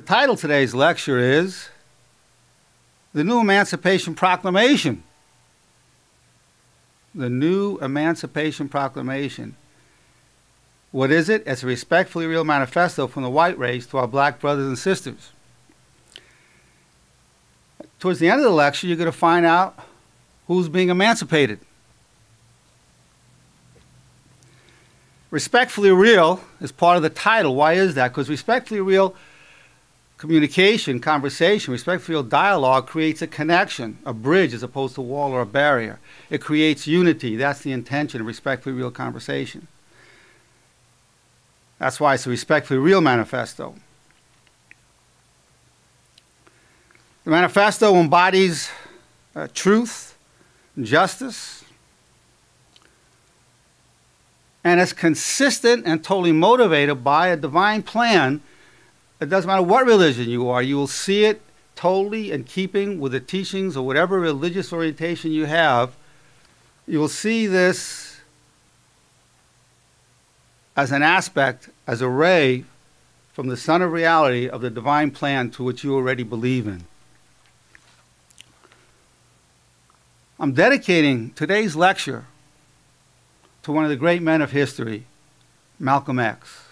title of today's lecture is The New Emancipation Proclamation. The New Emancipation Proclamation. What is it? It's a respectfully real manifesto from the white race to our black brothers and sisters. Towards the end of the lecture, you're going to find out who's being emancipated. Respectfully real is part of the title. Why is that? Because respectfully real communication, conversation, respectfully real dialogue creates a connection, a bridge as opposed to a wall or a barrier. It creates unity. That's the intention of respectfully real conversation. That's why it's a respectfully real manifesto. The manifesto embodies truth and justice, and it's consistent and totally motivated by a divine plan. It doesn't matter what religion you are, you will see it totally in keeping with the teachings of whatever religious orientation you have. You will see this as an aspect, as a ray from the sun of reality of the divine plan to which you already believe in. I'm dedicating today's lecture to one of the great men of history, Malcolm X.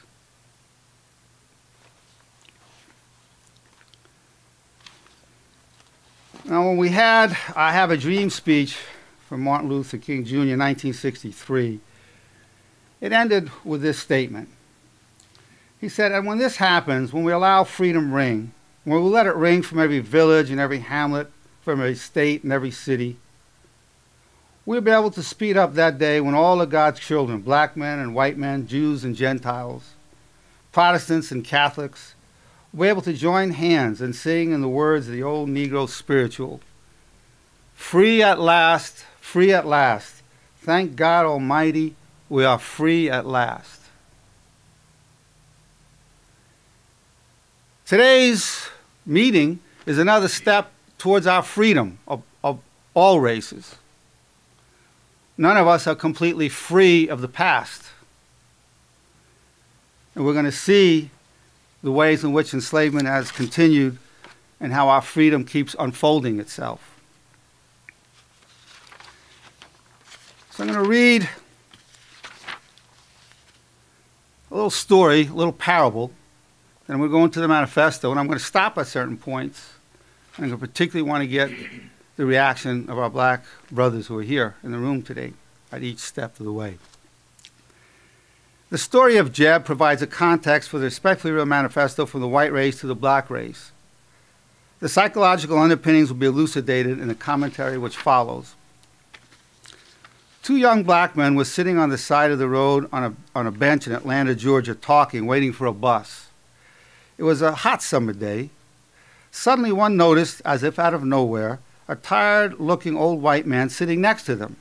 Now, when I Have a Dream speech from Martin Luther King Jr. in 1963, it ended with this statement. He said, and when this happens, when we allow freedom ring, when we let it ring from every village and every hamlet, from every state and every city, we'll be able to speed up that day when all of God's children, black men and white men, Jews and Gentiles, Protestants and Catholics, will be able to join hands and sing in the words of the old Negro spiritual, free at last, thank God Almighty, we are free at last. Today's meeting is another step towards our freedom of all races. None of us are completely free of the past. And we're going to see the ways in which enslavement has continued and how our freedom keeps unfolding itself. So I'm going to read a little story, a little parable, and we'll go into the manifesto, and I'm going to stop at certain points. And I particularly want to get the reaction of our black brothers who are here in the room today at each step of the way. The story of Jeb provides a context for the respectfully real manifesto from the white race to the black race. The psychological underpinnings will be elucidated in the commentary which follows. Two young black men were sitting on the side of the road on a bench in Atlanta, Georgia, talking, waiting for a bus. It was a hot summer day. Suddenly one noticed, as if out of nowhere, a tired-looking old white man sitting next to them,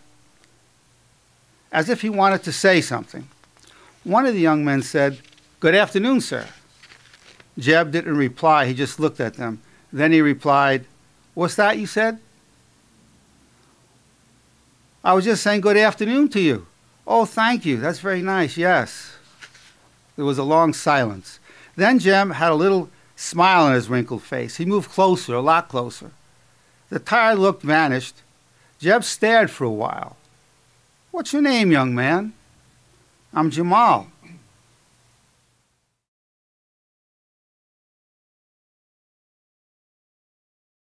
as if he wanted to say something. One of the young men said, "Good afternoon, sir." Jeb didn't reply. He just looked at them. Then he replied, "What's that you said?" "I was just saying good afternoon to you." "Oh, thank you. That's very nice, yes." There was a long silence. Then Jeb had a little smile on his wrinkled face. He moved closer, a lot closer. The tired look vanished. Jeb stared for a while. "What's your name, young man?" "I'm Jamal."